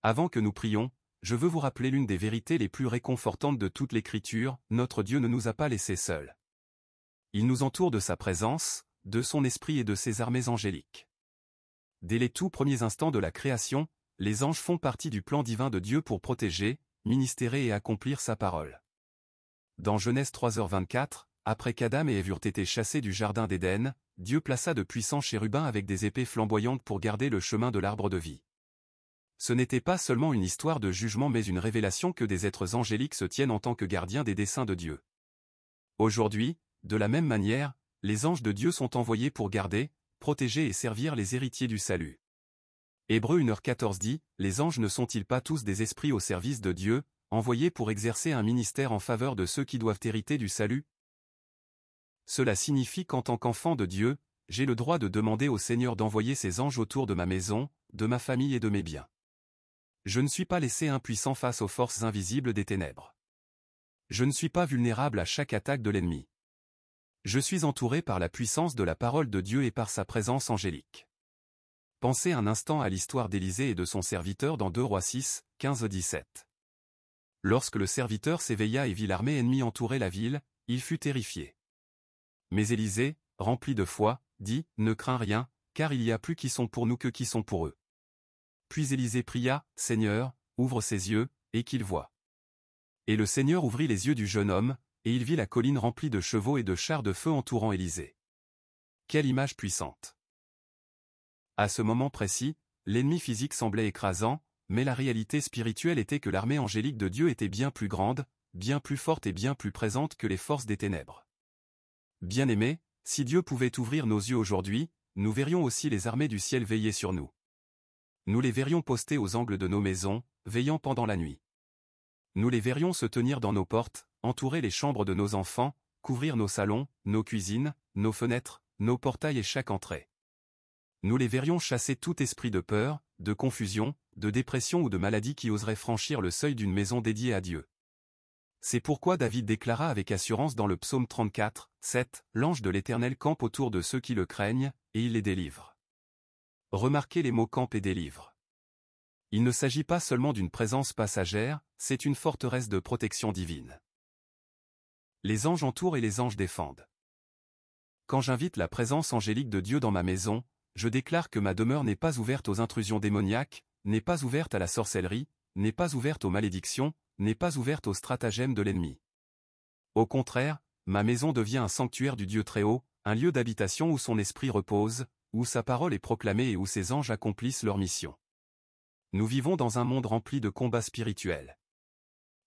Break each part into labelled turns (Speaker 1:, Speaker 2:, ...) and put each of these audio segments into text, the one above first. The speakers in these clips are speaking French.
Speaker 1: Avant que nous prions, je veux vous rappeler l'une des vérités les plus réconfortantes de toute l'Écriture, notre Dieu ne nous a pas laissés seuls. Il nous entoure de sa présence, de son esprit et de ses armées angéliques. Dès les tout premiers instants de la création, les anges font partie du plan divin de Dieu pour protéger, ministérer et accomplir sa parole. Dans Genèse 3h24, après qu'Adam et Ève eurent été chassés du jardin d'Éden, Dieu plaça de puissants chérubins avec des épées flamboyantes pour garder le chemin de l'arbre de vie. Ce n'était pas seulement une histoire de jugement mais une révélation que des êtres angéliques se tiennent en tant que gardiens des desseins de Dieu. Aujourd'hui, de la même manière, les anges de Dieu sont envoyés pour garder, protéger et servir les héritiers du salut. Hébreux 1h14 dit, « Les anges ne sont-ils pas tous des esprits au service de Dieu, envoyés pour exercer un ministère en faveur de ceux qui doivent hériter du salut ?» Cela signifie qu'en tant qu'enfant de Dieu, j'ai le droit de demander au Seigneur d'envoyer ses anges autour de ma maison, de ma famille et de mes biens. Je ne suis pas laissé impuissant face aux forces invisibles des ténèbres. Je ne suis pas vulnérable à chaque attaque de l'ennemi. Je suis entouré par la puissance de la parole de Dieu et par sa présence angélique. Pensez un instant à l'histoire d'Élisée et de son serviteur dans 2 Rois 6, 15-17. Lorsque le serviteur s'éveilla et vit l'armée ennemie entourer la ville, il fut terrifié. Mais Élisée, rempli de foi, dit, « Ne crains rien, car il y a plus qui sont pour nous que qui sont pour eux. » Puis Élisée pria, « Seigneur, ouvre ses yeux, et qu'il voie. » Et le Seigneur ouvrit les yeux du jeune homme, et il vit la colline remplie de chevaux et de chars de feu entourant Élisée. Quelle image puissante! À ce moment précis, l'ennemi physique semblait écrasant, mais la réalité spirituelle était que l'armée angélique de Dieu était bien plus grande, bien plus forte et bien plus présente que les forces des ténèbres. Bien-aimés, si Dieu pouvait ouvrir nos yeux aujourd'hui, nous verrions aussi les armées du ciel veiller sur nous. Nous les verrions postés aux angles de nos maisons, veillant pendant la nuit. Nous les verrions se tenir dans nos portes, entourer les chambres de nos enfants, couvrir nos salons, nos cuisines, nos fenêtres, nos portails et chaque entrée. Nous les verrions chasser tout esprit de peur, de confusion, de dépression ou de maladie qui oserait franchir le seuil d'une maison dédiée à Dieu. C'est pourquoi David déclara avec assurance dans le psaume 34, 7, « L'ange de l'Éternel campe autour de ceux qui le craignent, et il les délivre. » Remarquez les mots campe et délivre. Il ne s'agit pas seulement d'une présence passagère, c'est une forteresse de protection divine. Les anges entourent et les anges défendent. Quand j'invite la présence angélique de Dieu dans ma maison, je déclare que ma demeure n'est pas ouverte aux intrusions démoniaques, n'est pas ouverte à la sorcellerie, n'est pas ouverte aux malédictions, n'est pas ouverte aux stratagèmes de l'ennemi. Au contraire, ma maison devient un sanctuaire du Dieu Très-Haut, un lieu d'habitation où son esprit repose, où sa parole est proclamée et où ses anges accomplissent leur mission. Nous vivons dans un monde rempli de combats spirituels.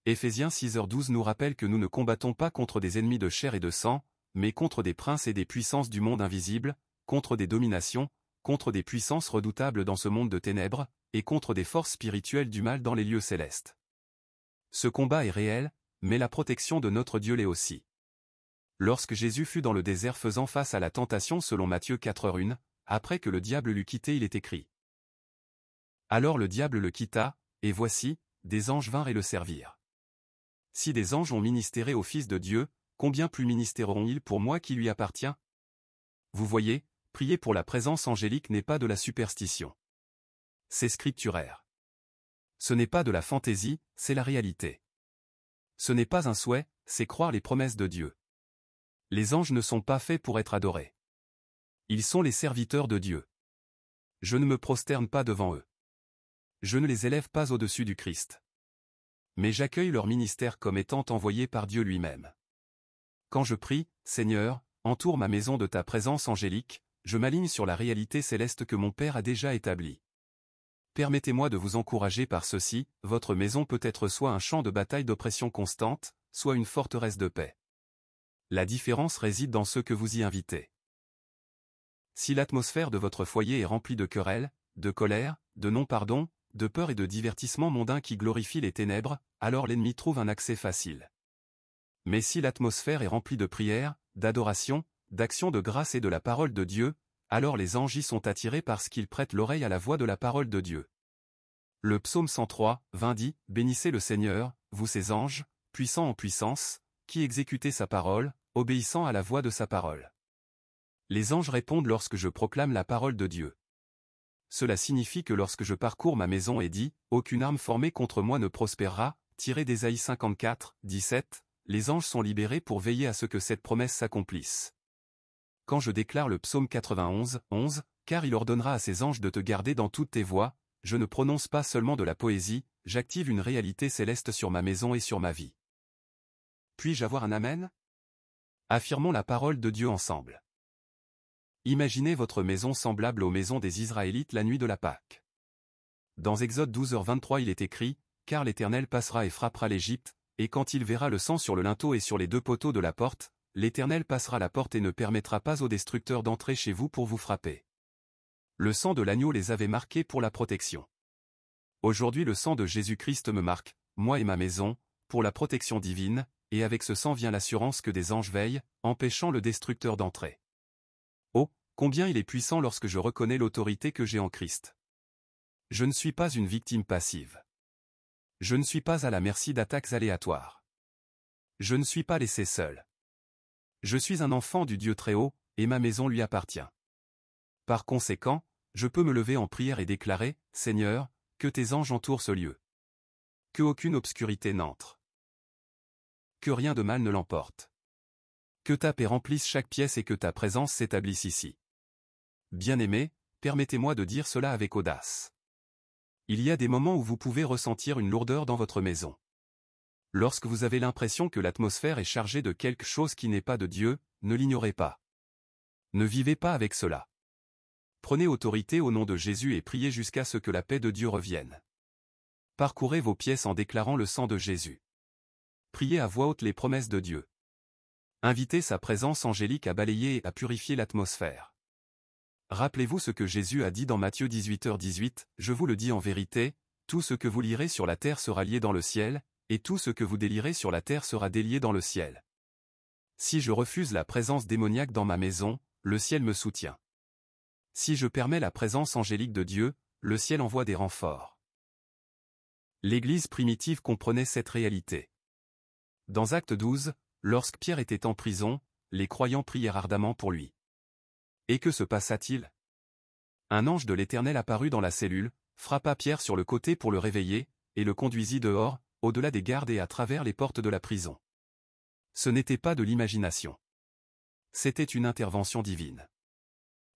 Speaker 1: Éphésiens 6h12 nous rappelle que nous ne combattons pas contre des ennemis de chair et de sang, mais contre des princes et des puissances du monde invisible, contre des dominations, contre des puissances redoutables dans ce monde de ténèbres, et contre des forces spirituelles du mal dans les lieux célestes. Ce combat est réel, mais la protection de notre Dieu l'est aussi. Lorsque Jésus fut dans le désert faisant face à la tentation selon Matthieu 4h1, après que le diable l'eut quitté il est écrit. Alors le diable le quitta, et voici, des anges vinrent et le servirent. Si des anges ont ministéré au Fils de Dieu, combien plus ministéreront-ils pour moi qui lui appartient? Vous voyez, prier pour la présence angélique n'est pas de la superstition. C'est scripturaire. Ce n'est pas de la fantaisie, c'est la réalité. Ce n'est pas un souhait, c'est croire les promesses de Dieu. Les anges ne sont pas faits pour être adorés. Ils sont les serviteurs de Dieu. Je ne me prosterne pas devant eux. Je ne les élève pas au-dessus du Christ. Mais j'accueille leur ministère comme étant envoyé par Dieu lui-même. Quand je prie, Seigneur, entoure ma maison de ta présence angélique, je m'aligne sur la réalité céleste que mon Père a déjà établie. Permettez-moi de vous encourager par ceci, votre maison peut être soit un champ de bataille d'oppression constante, soit une forteresse de paix. La différence réside dans ce que vous y invitez. Si l'atmosphère de votre foyer est remplie de querelles, de colère, de non-pardon, de peur et de divertissements mondains qui glorifient les ténèbres, alors l'ennemi trouve un accès facile. Mais si l'atmosphère est remplie de prières, d'adoration, d'action de grâce et de la parole de Dieu, alors les anges y sont attirés parce qu'ils prêtent l'oreille à la voix de la parole de Dieu. Le psaume 103, 20 dit, « Bénissez le Seigneur, vous ses anges, puissants en puissance, qui exécutez sa parole, obéissant à la voix de sa parole. » Les anges répondent lorsque je proclame la parole de Dieu. Cela signifie que lorsque je parcours ma maison et dis « Aucune arme formée contre moi ne prospérera », tiré d'Ésaïe 54, 17, les anges sont libérés pour veiller à ce que cette promesse s'accomplisse. Quand je déclare le psaume 91, 11, « Car il ordonnera à ses anges de te garder dans toutes tes voies », je ne prononce pas seulement de la poésie, j'active une réalité céleste sur ma maison et sur ma vie. Puis-je avoir un amen? Affirmons la parole de Dieu ensemble. Imaginez votre maison semblable aux maisons des Israélites la nuit de la Pâque. Dans Exode 12h23 il est écrit, « Car l'Éternel passera et frappera l'Égypte, et quand il verra le sang sur le linteau et sur les deux poteaux de la porte, l'Éternel passera la porte et ne permettra pas aux destructeurs d'entrer chez vous pour vous frapper. » Le sang de l'agneau les avait marqués pour la protection. Aujourd'hui le sang de Jésus-Christ me marque, moi et ma maison, pour la protection divine, et avec ce sang vient l'assurance que des anges veillent, empêchant le destructeur d'entrer. Oh, combien il est puissant lorsque je reconnais l'autorité que j'ai en Christ. Je ne suis pas une victime passive. Je ne suis pas à la merci d'attaques aléatoires. Je ne suis pas laissé seul. Je suis un enfant du Dieu Très-Haut, et ma maison lui appartient. Par conséquent, je peux me lever en prière et déclarer, « Seigneur, que tes anges entourent ce lieu. Que aucune obscurité n'entre. Que rien de mal ne l'emporte. Que ta paix remplisse chaque pièce et que ta présence s'établisse ici. » Bien-aimés, permettez-moi de dire cela avec audace. Il y a des moments où vous pouvez ressentir une lourdeur dans votre maison. Lorsque vous avez l'impression que l'atmosphère est chargée de quelque chose qui n'est pas de Dieu, ne l'ignorez pas. Ne vivez pas avec cela. Prenez autorité au nom de Jésus et priez jusqu'à ce que la paix de Dieu revienne. Parcourez vos pièces en déclarant le sang de Jésus. Priez à voix haute les promesses de Dieu. Invitez sa présence angélique à balayer et à purifier l'atmosphère. Rappelez-vous ce que Jésus a dit dans Matthieu 18h18, « Je vous le dis en vérité, tout ce que vous lirez sur la terre sera lié dans le ciel, et tout ce que vous délierez sur la terre sera délié dans le ciel. » Si je refuse la présence démoniaque dans ma maison, le ciel me soutient. Si je permets la présence angélique de Dieu, le ciel envoie des renforts. L'Église primitive comprenait cette réalité. Dans Actes 12, lorsque Pierre était en prison, les croyants prièrent ardemment pour lui. Et que se passa-t-il? Un ange de l'Éternel apparut dans la cellule, frappa Pierre sur le côté pour le réveiller, et le conduisit dehors, au-delà des gardes et à travers les portes de la prison. Ce n'était pas de l'imagination. C'était une intervention divine.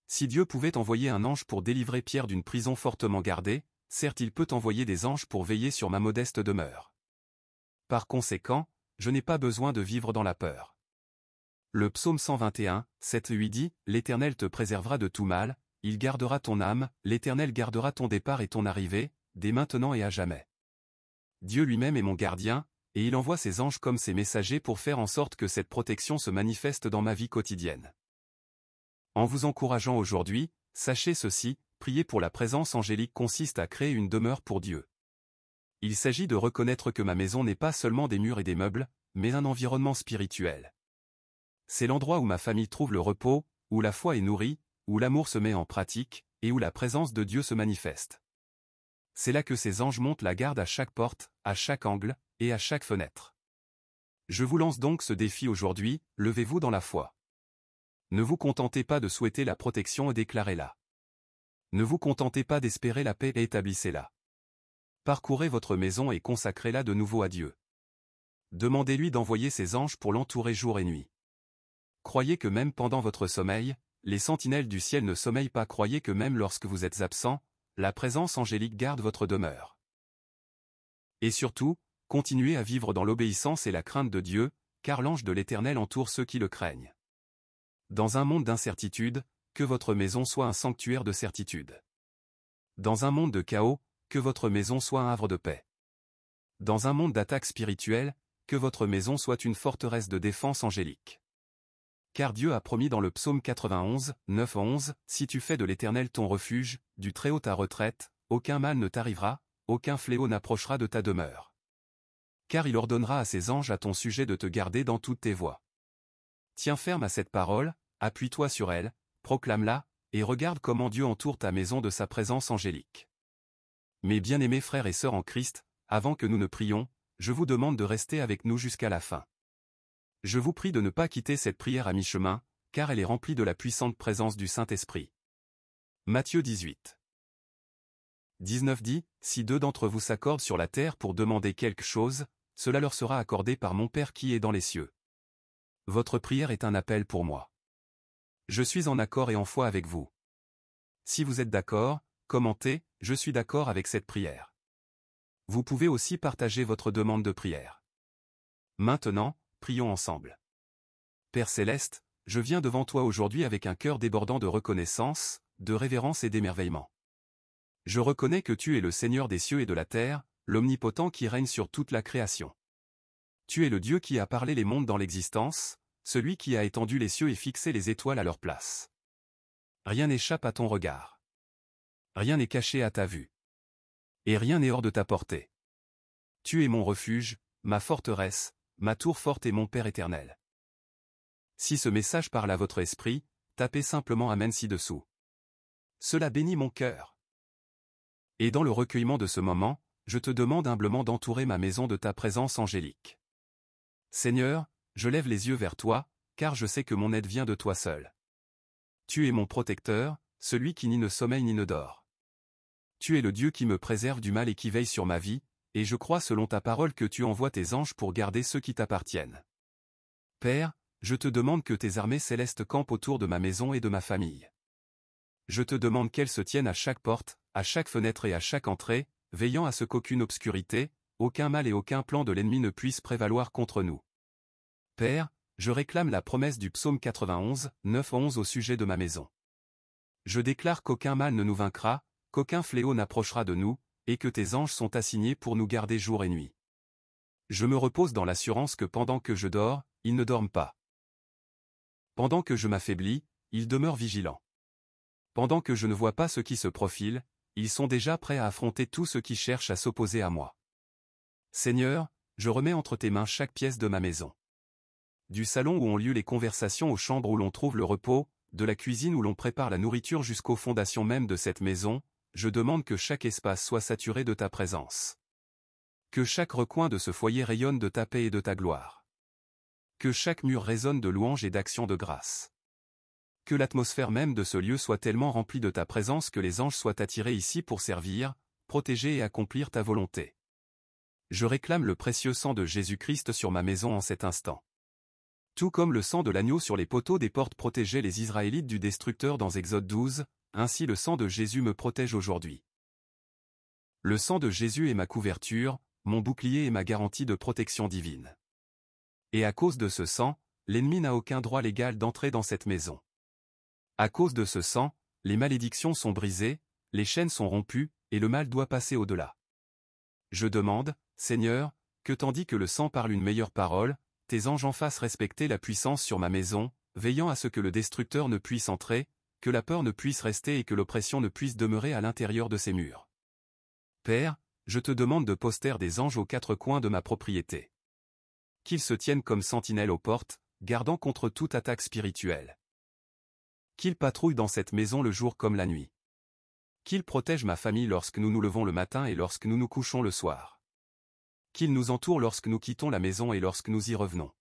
Speaker 1: Si Dieu pouvait envoyer un ange pour délivrer Pierre d'une prison fortement gardée, certes il peut envoyer des anges pour veiller sur ma modeste demeure. Par conséquent, je n'ai pas besoin de vivre dans la peur. Le psaume 121, 7-8 dit, « L'Éternel te préservera de tout mal, il gardera ton âme, l'Éternel gardera ton départ et ton arrivée, dès maintenant et à jamais. » Dieu lui-même est mon gardien, et il envoie ses anges comme ses messagers pour faire en sorte que cette protection se manifeste dans ma vie quotidienne. En vous encourageant aujourd'hui, sachez ceci, prier pour la présence angélique consiste à créer une demeure pour Dieu. Il s'agit de reconnaître que ma maison n'est pas seulement des murs et des meubles, mais un environnement spirituel. C'est l'endroit où ma famille trouve le repos, où la foi est nourrie, où l'amour se met en pratique, et où la présence de Dieu se manifeste. C'est là que ces anges montent la garde à chaque porte, à chaque angle, et à chaque fenêtre. Je vous lance donc ce défi aujourd'hui, levez-vous dans la foi. Ne vous contentez pas de souhaiter la protection et déclarez-la. Ne vous contentez pas d'espérer la paix et établissez-la. Parcourez votre maison et consacrez-la de nouveau à Dieu. Demandez-lui d'envoyer ses anges pour l'entourer jour et nuit. Croyez que même pendant votre sommeil, les sentinelles du ciel ne sommeillent pas. Croyez que même lorsque vous êtes absent, la présence angélique garde votre demeure. Et surtout, continuez à vivre dans l'obéissance et la crainte de Dieu, car l'ange de l'Éternel entoure ceux qui le craignent. Dans un monde d'incertitude, que votre maison soit un sanctuaire de certitude. Dans un monde de chaos, que votre maison soit un havre de paix. Dans un monde d'attaques spirituelles, que votre maison soit une forteresse de défense angélique. Car Dieu a promis dans le psaume 91, 9-11, « Si tu fais de l'Éternel ton refuge, du Très-Haut ta retraite, aucun mal ne t'arrivera, aucun fléau n'approchera de ta demeure. Car il ordonnera à ses anges à ton sujet de te garder dans toutes tes voies. » Tiens ferme à cette parole, appuie-toi sur elle, proclame-la, et regarde comment Dieu entoure ta maison de sa présence angélique. Mes bien-aimés frères et sœurs en Christ, avant que nous ne prions, je vous demande de rester avec nous jusqu'à la fin. Je vous prie de ne pas quitter cette prière à mi-chemin, car elle est remplie de la puissante présence du Saint-Esprit. Matthieu 18. 19 dit, si deux d'entre vous s'accordent sur la terre pour demander quelque chose, cela leur sera accordé par mon Père qui est dans les cieux. Votre prière est un appel pour moi. Je suis en accord et en foi avec vous. Si vous êtes d'accord, commentez, je suis d'accord avec cette prière. Vous pouvez aussi partager votre demande de prière. Maintenant, prions ensemble. Père Céleste, je viens devant toi aujourd'hui avec un cœur débordant de reconnaissance, de révérence et d'émerveillement. Je reconnais que tu es le Seigneur des cieux et de la terre, l'Omnipotent qui règne sur toute la création. Tu es le Dieu qui a parlé les mondes dans l'existence, celui qui a étendu les cieux et fixé les étoiles à leur place. Rien n'échappe à ton regard. Rien n'est caché à ta vue. Et rien n'est hors de ta portée. Tu es mon refuge, ma forteresse, ma tour forte et mon Père éternel. Si ce message parle à votre esprit, tapez simplement Amen ci-dessous. Cela bénit mon cœur. Et dans le recueillement de ce moment, je te demande humblement d'entourer ma maison de ta présence angélique. Seigneur, je lève les yeux vers toi, car je sais que mon aide vient de toi seul. Tu es mon protecteur, celui qui ni ne sommeille ni ne dort. Tu es le Dieu qui me préserve du mal et qui veille sur ma vie, et je crois selon ta parole que tu envoies tes anges pour garder ceux qui t'appartiennent. Père, je te demande que tes armées célestes campent autour de ma maison et de ma famille. Je te demande qu'elles se tiennent à chaque porte, à chaque fenêtre et à chaque entrée, veillant à ce qu'aucune obscurité, aucun mal et aucun plan de l'ennemi ne puissent prévaloir contre nous. Père, je réclame la promesse du psaume 91, 9-11 au sujet de ma maison. Je déclare qu'aucun mal ne nous vaincra, qu'aucun fléau n'approchera de nous, et que tes anges sont assignés pour nous garder jour et nuit. Je me repose dans l'assurance que pendant que je dors, ils ne dorment pas. Pendant que je m'affaiblis, ils demeurent vigilants. Pendant que je ne vois pas ce qui se profile, ils sont déjà prêts à affronter tout ce qui cherche à s'opposer à moi. Seigneur, je remets entre tes mains chaque pièce de ma maison. Du salon où ont lieu les conversations aux chambres où l'on trouve le repos, de la cuisine où l'on prépare la nourriture jusqu'aux fondations même de cette maison, je demande que chaque espace soit saturé de ta présence. Que chaque recoin de ce foyer rayonne de ta paix et de ta gloire. Que chaque mur résonne de louanges et d'actions de grâce. Que l'atmosphère même de ce lieu soit tellement remplie de ta présence que les anges soient attirés ici pour servir, protéger et accomplir ta volonté. Je réclame le précieux sang de Jésus-Christ sur ma maison en cet instant. Tout comme le sang de l'agneau sur les poteaux des portes protégeait les Israélites du destructeur dans Exode 12, ainsi le sang de Jésus me protège aujourd'hui. Le sang de Jésus est ma couverture, mon bouclier et ma garantie de protection divine. Et à cause de ce sang, l'ennemi n'a aucun droit légal d'entrer dans cette maison. À cause de ce sang, les malédictions sont brisées, les chaînes sont rompues, et le mal doit passer au-delà. Je demande, Seigneur, que tandis que le sang parle une meilleure parole, tes anges en fassent respecter la puissance sur ma maison, veillant à ce que le destructeur ne puisse entrer, que la peur ne puisse rester et que l'oppression ne puisse demeurer à l'intérieur de ces murs. Père, je te demande de poster des anges aux quatre coins de ma propriété. Qu'ils se tiennent comme sentinelles aux portes, gardant contre toute attaque spirituelle. Qu'ils patrouillent dans cette maison le jour comme la nuit. Qu'ils protègent ma famille lorsque nous nous levons le matin et lorsque nous nous couchons le soir. Qu'il nous entoure lorsque nous quittons la maison et lorsque nous y revenons.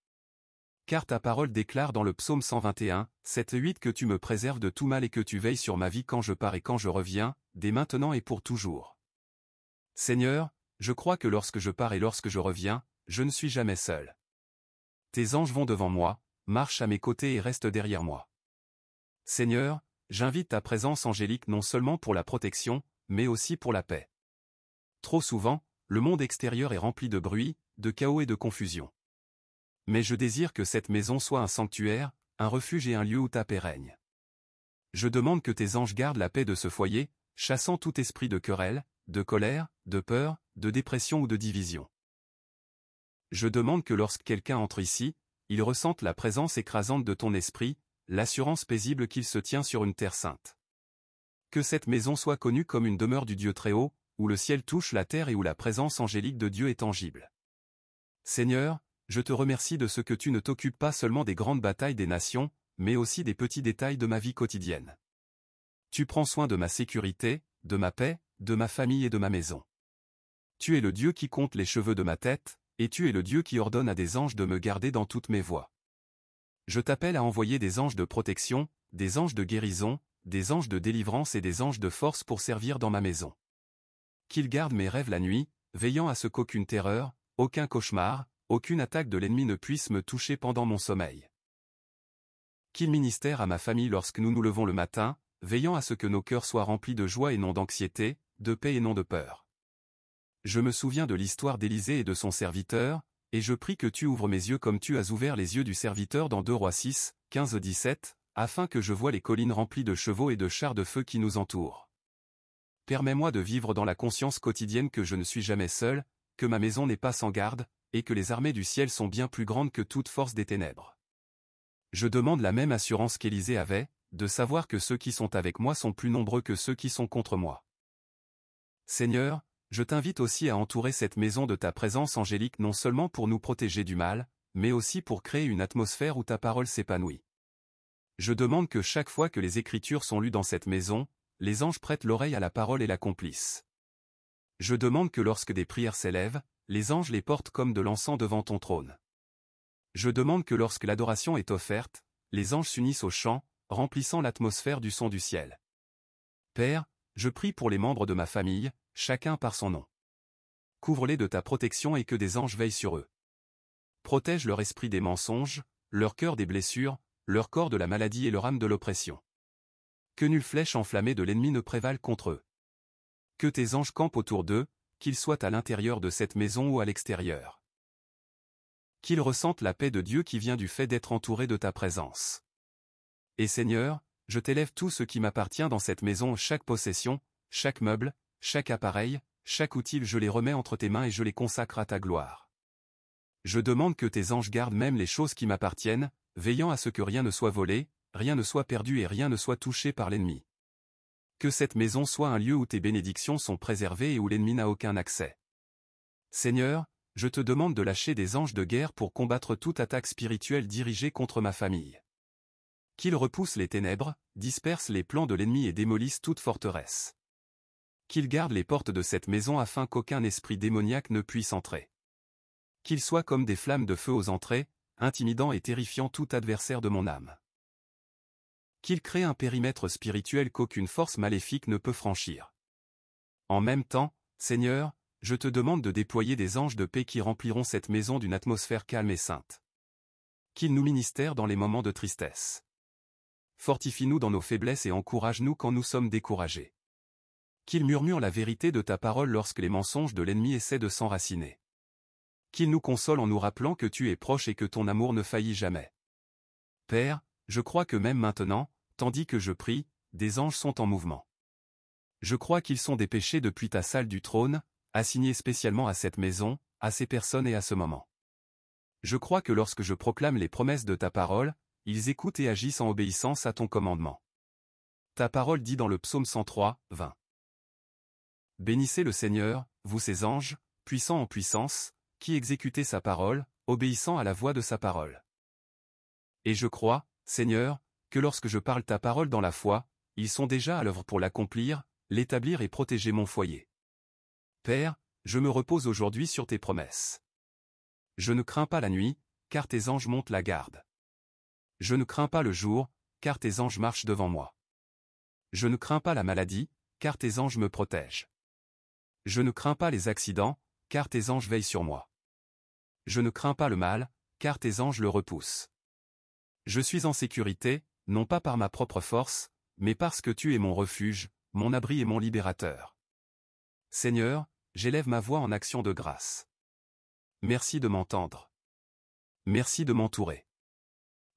Speaker 1: Car ta parole déclare dans le psaume 121, 7-8 que tu me préserves de tout mal et que tu veilles sur ma vie quand je pars et quand je reviens, dès maintenant et pour toujours. Seigneur, je crois que lorsque je pars et lorsque je reviens, je ne suis jamais seul. Tes anges vont devant moi, marchent à mes côtés et restent derrière moi. Seigneur, j'invite ta présence angélique non seulement pour la protection, mais aussi pour la paix. Trop souvent, le monde extérieur est rempli de bruit, de chaos et de confusion. Mais je désire que cette maison soit un sanctuaire, un refuge et un lieu où ta paix règne. Je demande que tes anges gardent la paix de ce foyer, chassant tout esprit de querelle, de colère, de peur, de dépression ou de division. Je demande que lorsque quelqu'un entre ici, il ressente la présence écrasante de ton esprit, l'assurance paisible qu'il se tient sur une terre sainte. Que cette maison soit connue comme une demeure du Dieu très haut, où le ciel touche la terre et où la présence angélique de Dieu est tangible. Seigneur, je te remercie de ce que tu ne t'occupes pas seulement des grandes batailles des nations, mais aussi des petits détails de ma vie quotidienne. Tu prends soin de ma sécurité, de ma paix, de ma famille et de ma maison. Tu es le Dieu qui compte les cheveux de ma tête, et tu es le Dieu qui ordonne à des anges de me garder dans toutes mes voies. Je t'appelle à envoyer des anges de protection, des anges de guérison, des anges de délivrance et des anges de force pour servir dans ma maison. Qu'il garde mes rêves la nuit, veillant à ce qu'aucune terreur, aucun cauchemar, aucune attaque de l'ennemi ne puisse me toucher pendant mon sommeil. Qu'il ministère à ma famille lorsque nous nous levons le matin, veillant à ce que nos cœurs soient remplis de joie et non d'anxiété, de paix et non de peur. Je me souviens de l'histoire d'Élisée et de son serviteur, et je prie que tu ouvres mes yeux comme tu as ouvert les yeux du serviteur dans 2 Rois 6, 15-17, afin que je voie les collines remplies de chevaux et de chars de feu qui nous entourent. Permets-moi de vivre dans la conscience quotidienne que je ne suis jamais seul, que ma maison n'est pas sans garde, et que les armées du ciel sont bien plus grandes que toute force des ténèbres. Je demande la même assurance qu'Élisée avait, de savoir que ceux qui sont avec moi sont plus nombreux que ceux qui sont contre moi. Seigneur, je t'invite aussi à entourer cette maison de ta présence angélique non seulement pour nous protéger du mal, mais aussi pour créer une atmosphère où ta parole s'épanouit. Je demande que chaque fois que les Écritures sont lues dans cette maison, les anges prêtent l'oreille à la parole et l'accomplissent. Je demande que lorsque des prières s'élèvent, les anges les portent comme de l'encens devant ton trône. Je demande que lorsque l'adoration est offerte, les anges s'unissent au chant, remplissant l'atmosphère du son du ciel. Père, je prie pour les membres de ma famille, chacun par son nom. Couvre-les de ta protection et que des anges veillent sur eux. Protège leur esprit des mensonges, leur cœur des blessures, leur corps de la maladie et leur âme de l'oppression. Que nulle flèche enflammée de l'ennemi ne prévale contre eux. Que tes anges campent autour d'eux, qu'ils soient à l'intérieur de cette maison ou à l'extérieur. Qu'ils ressentent la paix de Dieu qui vient du fait d'être entourés de ta présence. Et Seigneur, je t'élève tout ce qui m'appartient dans cette maison, chaque possession, chaque meuble, chaque appareil, chaque outil, je les remets entre tes mains et je les consacre à ta gloire. Je demande que tes anges gardent même les choses qui m'appartiennent, veillant à ce que rien ne soit volé, rien ne soit perdu et rien ne soit touché par l'ennemi. Que cette maison soit un lieu où tes bénédictions sont préservées et où l'ennemi n'a aucun accès. Seigneur, je te demande de lâcher des anges de guerre pour combattre toute attaque spirituelle dirigée contre ma famille. Qu'ils repoussent les ténèbres, dispersent les plans de l'ennemi et démolissent toute forteresse. Qu'ils gardent les portes de cette maison afin qu'aucun esprit démoniaque ne puisse entrer. Qu'ils soient comme des flammes de feu aux entrées, intimidant et terrifiant tout adversaire de mon âme. Qu'ils créent un périmètre spirituel qu'aucune force maléfique ne peut franchir. En même temps, Seigneur, je te demande de déployer des anges de paix qui rempliront cette maison d'une atmosphère calme et sainte. Qu'ils nous ministèrent dans les moments de tristesse. Fortifie-nous dans nos faiblesses et encourage-nous quand nous sommes découragés. Qu'ils murmurent la vérité de ta parole lorsque les mensonges de l'ennemi essaient de s'enraciner. Qu'ils nous consolent en nous rappelant que tu es proche et que ton amour ne faillit jamais. Père, je crois que même maintenant, tandis que je prie, des anges sont en mouvement. Je crois qu'ils sont dépêchés depuis ta salle du trône, assignés spécialement à cette maison, à ces personnes et à ce moment. Je crois que lorsque je proclame les promesses de ta parole, ils écoutent et agissent en obéissance à ton commandement. Ta parole dit dans le psaume 103, 20. Bénissez le Seigneur, vous ses anges, puissants en puissance, qui exécutez sa parole, obéissant à la voix de sa parole. Et je crois, Seigneur, que lorsque je parle ta parole dans la foi, ils sont déjà à l'œuvre pour l'accomplir, l'établir et protéger mon foyer. Père, je me repose aujourd'hui sur tes promesses. Je ne crains pas la nuit, car tes anges montent la garde. Je ne crains pas le jour, car tes anges marchent devant moi. Je ne crains pas la maladie, car tes anges me protègent. Je ne crains pas les accidents, car tes anges veillent sur moi. Je ne crains pas le mal, car tes anges le repoussent. Je suis en sécurité, non pas par ma propre force, mais parce que tu es mon refuge, mon abri et mon libérateur. Seigneur, j'élève ma voix en action de grâce. Merci de m'entendre. Merci de m'entourer.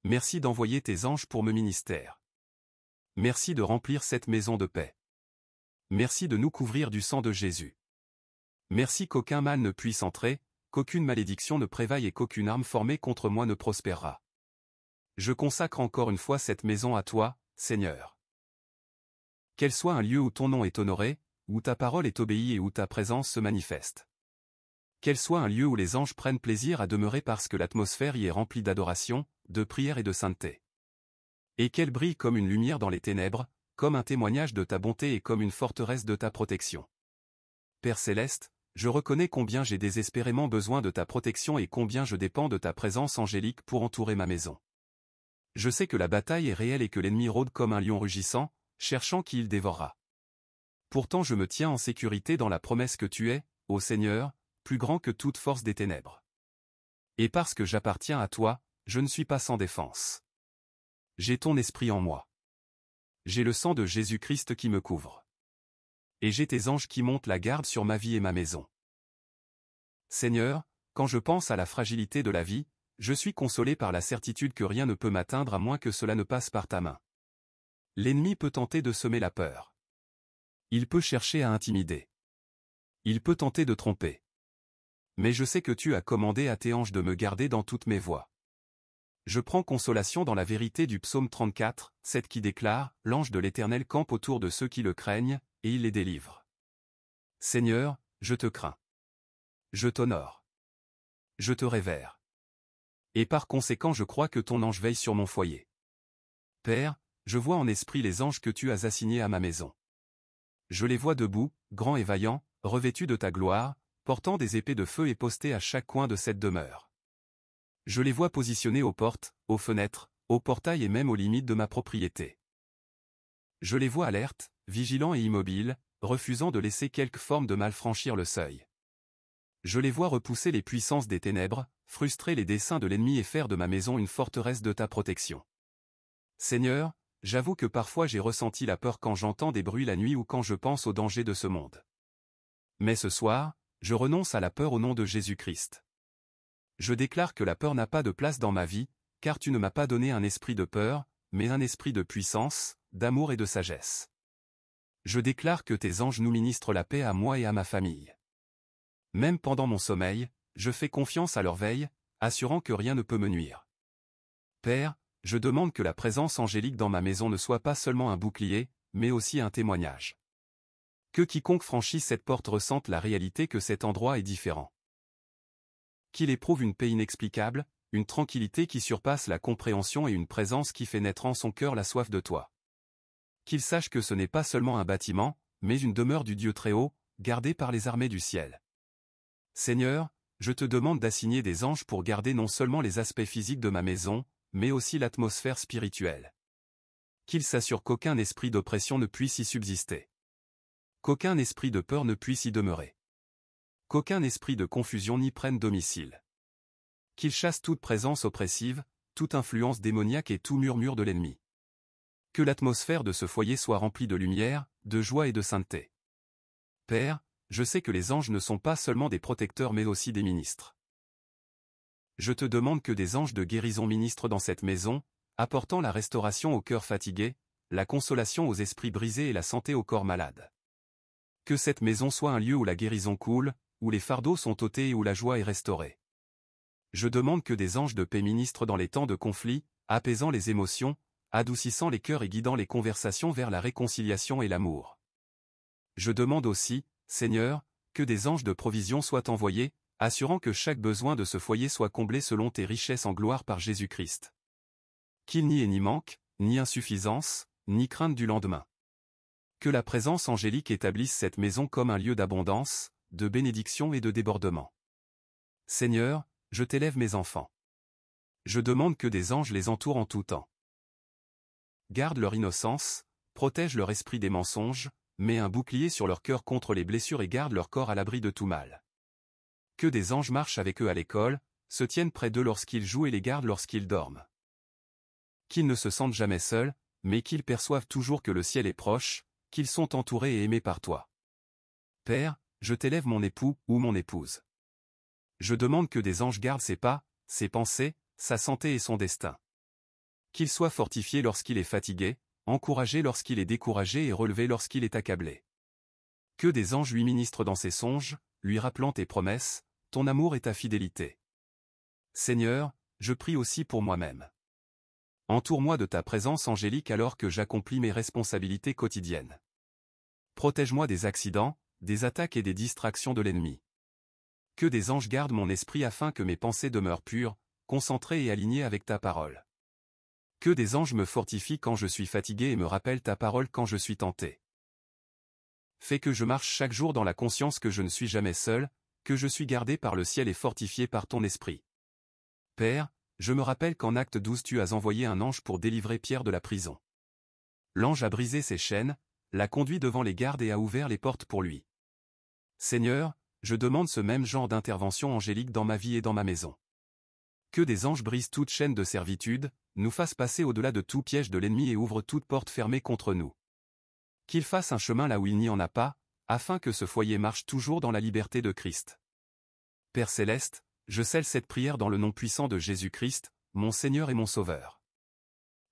Speaker 1: Merci d'envoyer tes anges pour me ministère. Merci de remplir cette maison de paix. Merci de nous couvrir du sang de Jésus. Merci qu'aucun mal ne puisse entrer, qu'aucune malédiction ne prévaille et qu'aucune arme formée contre moi ne prospérera. Je consacre encore une fois cette maison à toi, Seigneur. Qu'elle soit un lieu où ton nom est honoré, où ta parole est obéie et où ta présence se manifeste. Qu'elle soit un lieu où les anges prennent plaisir à demeurer parce que l'atmosphère y est remplie d'adoration, de prière et de sainteté. Et qu'elle brille comme une lumière dans les ténèbres, comme un témoignage de ta bonté et comme une forteresse de ta protection. Père céleste, je reconnais combien j'ai désespérément besoin de ta protection et combien je dépends de ta présence angélique pour entourer ma maison. Je sais que la bataille est réelle et que l'ennemi rôde comme un lion rugissant, cherchant qui il dévorera. Pourtant je me tiens en sécurité dans la promesse que tu es, ô Seigneur, plus grand que toute force des ténèbres. Et parce que j'appartiens à toi, je ne suis pas sans défense. J'ai ton esprit en moi. J'ai le sang de Jésus-Christ qui me couvre. Et j'ai tes anges qui montent la garde sur ma vie et ma maison. Seigneur, quand je pense à la fragilité de la vie, je suis consolé par la certitude que rien ne peut m'atteindre à moins que cela ne passe par ta main. L'ennemi peut tenter de semer la peur. Il peut chercher à intimider. Il peut tenter de tromper. Mais je sais que tu as commandé à tes anges de me garder dans toutes mes voies. Je prends consolation dans la vérité du psaume 34, 7 qui déclare « L'ange de l'Éternel campe autour de ceux qui le craignent, et il les délivre. » Seigneur, je te crains. Je t'honore. Je te révère. Et par conséquent je crois que ton ange veille sur mon foyer. Père, je vois en esprit les anges que tu as assignés à ma maison. Je les vois debout, grands et vaillants, revêtus de ta gloire, portant des épées de feu et postés à chaque coin de cette demeure. Je les vois positionnés aux portes, aux fenêtres, aux portails et même aux limites de ma propriété. Je les vois alertes, vigilants et immobiles, refusant de laisser quelque forme de mal franchir le seuil. Je les vois repousser les puissances des ténèbres, frustrer les desseins de l'ennemi et faire de ma maison une forteresse de ta protection. Seigneur, j'avoue que parfois j'ai ressenti la peur quand j'entends des bruits la nuit ou quand je pense aux dangers de ce monde. Mais ce soir, je renonce à la peur au nom de Jésus-Christ. Je déclare que la peur n'a pas de place dans ma vie, car tu ne m'as pas donné un esprit de peur, mais un esprit de puissance, d'amour et de sagesse. Je déclare que tes anges nous ministrent la paix à moi et à ma famille. Même pendant mon sommeil, je fais confiance à leur veille, assurant que rien ne peut me nuire. Père, je demande que la présence angélique dans ma maison ne soit pas seulement un bouclier, mais aussi un témoignage. Que quiconque franchisse cette porte ressente la réalité que cet endroit est différent. Qu'il éprouve une paix inexplicable, une tranquillité qui surpasse la compréhension et une présence qui fait naître en son cœur la soif de toi. Qu'il sache que ce n'est pas seulement un bâtiment, mais une demeure du Dieu Très-Haut, gardée par les armées du ciel. Seigneur, je te demande d'assigner des anges pour garder non seulement les aspects physiques de ma maison, mais aussi l'atmosphère spirituelle. Qu'il s'assure qu'aucun esprit d'oppression ne puisse y subsister. Qu'aucun esprit de peur ne puisse y demeurer. Qu'aucun esprit de confusion n'y prenne domicile. Qu'il chasse toute présence oppressive, toute influence démoniaque et tout murmure de l'ennemi. Que l'atmosphère de ce foyer soit remplie de lumière, de joie et de sainteté. Père, je sais que les anges ne sont pas seulement des protecteurs mais aussi des ministres. Je te demande que des anges de guérison ministrent dans cette maison, apportant la restauration au cœur fatigué, la consolation aux esprits brisés et la santé au corps malade. Que cette maison soit un lieu où la guérison coule, où les fardeaux sont ôtés et où la joie est restaurée. Je demande que des anges de paix ministrent dans les temps de conflit, apaisant les émotions, adoucissant les cœurs et guidant les conversations vers la réconciliation et l'amour. Je demande aussi, Seigneur, que des anges de provision soient envoyés, assurant que chaque besoin de ce foyer soit comblé selon tes richesses en gloire par Jésus-Christ. Qu'il n'y ait ni manque, ni insuffisance, ni crainte du lendemain. Que la présence angélique établisse cette maison comme un lieu d'abondance, de bénédiction et de débordement. Seigneur, je t'élève mes enfants. Je demande que des anges les entourent en tout temps. Garde leur innocence, protège leur esprit des mensonges, mets un bouclier sur leur cœur contre les blessures et garde leur corps à l'abri de tout mal. Que des anges marchent avec eux à l'école, se tiennent près d'eux lorsqu'ils jouent et les gardent lorsqu'ils dorment. Qu'ils ne se sentent jamais seuls, mais qu'ils perçoivent toujours que le ciel est proche, qu'ils sont entourés et aimés par toi. Père, je t'élève mon époux ou mon épouse. Je demande que des anges gardent ses pas, ses pensées, sa santé et son destin. Qu'il soit fortifié lorsqu'il est fatigué, encouragé lorsqu'il est découragé et relevé lorsqu'il est accablé. Que des anges lui ministrent dans ses songes, lui rappelant tes promesses, ton amour et ta fidélité. Seigneur, je prie aussi pour moi-même. Entoure-moi de ta présence angélique alors que j'accomplis mes responsabilités quotidiennes. Protège-moi des accidents, des attaques et des distractions de l'ennemi. Que des anges gardent mon esprit afin que mes pensées demeurent pures, concentrées et alignées avec ta parole. Que des anges me fortifient quand je suis fatigué et me rappellent ta parole quand je suis tenté. Fais que je marche chaque jour dans la conscience que je ne suis jamais seul, que je suis gardé par le ciel et fortifié par ton esprit. Père, je me rappelle qu'en Acte 12 tu as envoyé un ange pour délivrer Pierre de la prison. L'ange a brisé ses chaînes, l'a conduit devant les gardes et a ouvert les portes pour lui. Seigneur, je demande ce même genre d'intervention angélique dans ma vie et dans ma maison. Que des anges brisent toute chaîne de servitude, nous fassent passer au-delà de tout piège de l'ennemi et ouvrent toute porte fermée contre nous. Qu'ils fassent un chemin là où il n'y en a pas, afin que ce foyer marche toujours dans la liberté de Christ. Père céleste, je scelle cette prière dans le nom puissant de Jésus-Christ, mon Seigneur et mon Sauveur.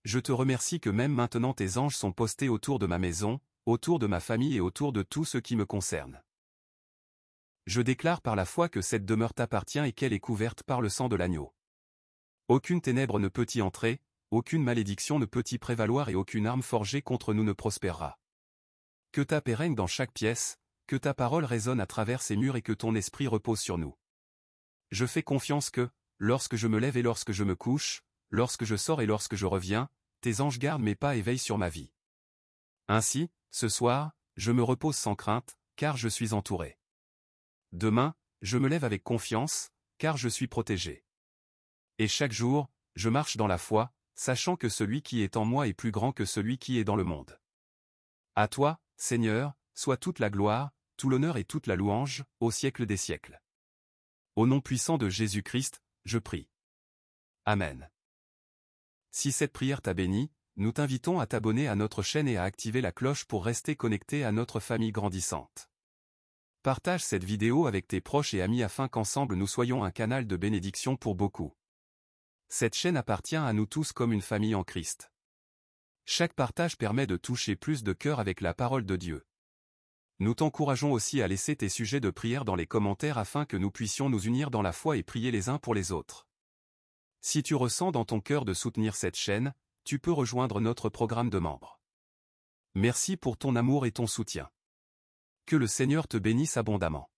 Speaker 1: Je te remercie que même maintenant tes anges sont postés autour de ma maison, autour de ma famille et autour de tout ce qui me concerne. Je déclare par la foi que cette demeure t'appartient et qu'elle est couverte par le sang de l'agneau. Aucune ténèbre ne peut y entrer, aucune malédiction ne peut y prévaloir et aucune arme forgée contre nous ne prospérera. Que ta paix règne dans chaque pièce, que ta parole résonne à travers ces murs et que ton esprit repose sur nous. Je fais confiance que, lorsque je me lève et lorsque je me couche, lorsque je sors et lorsque je reviens, tes anges gardent mes pas et veillent sur ma vie. Ainsi, ce soir, je me repose sans crainte, car je suis entouré. Demain, je me lève avec confiance, car je suis protégé. Et chaque jour, je marche dans la foi, sachant que celui qui est en moi est plus grand que celui qui est dans le monde. À toi, Seigneur, soit toute la gloire, tout l'honneur et toute la louange, au siècle des siècles. Au nom puissant de Jésus-Christ, je prie. Amen. Si cette prière t'a béni, nous t'invitons à t'abonner à notre chaîne et à activer la cloche pour rester connecté à notre famille grandissante. Partage cette vidéo avec tes proches et amis afin qu'ensemble nous soyons un canal de bénédiction pour beaucoup. Cette chaîne appartient à nous tous comme une famille en Christ. Chaque partage permet de toucher plus de cœurs avec la parole de Dieu. Nous t'encourageons aussi à laisser tes sujets de prière dans les commentaires afin que nous puissions nous unir dans la foi et prier les uns pour les autres. Si tu ressens dans ton cœur de soutenir cette chaîne, tu peux rejoindre notre programme de membres. Merci pour ton amour et ton soutien. Que le Seigneur te bénisse abondamment.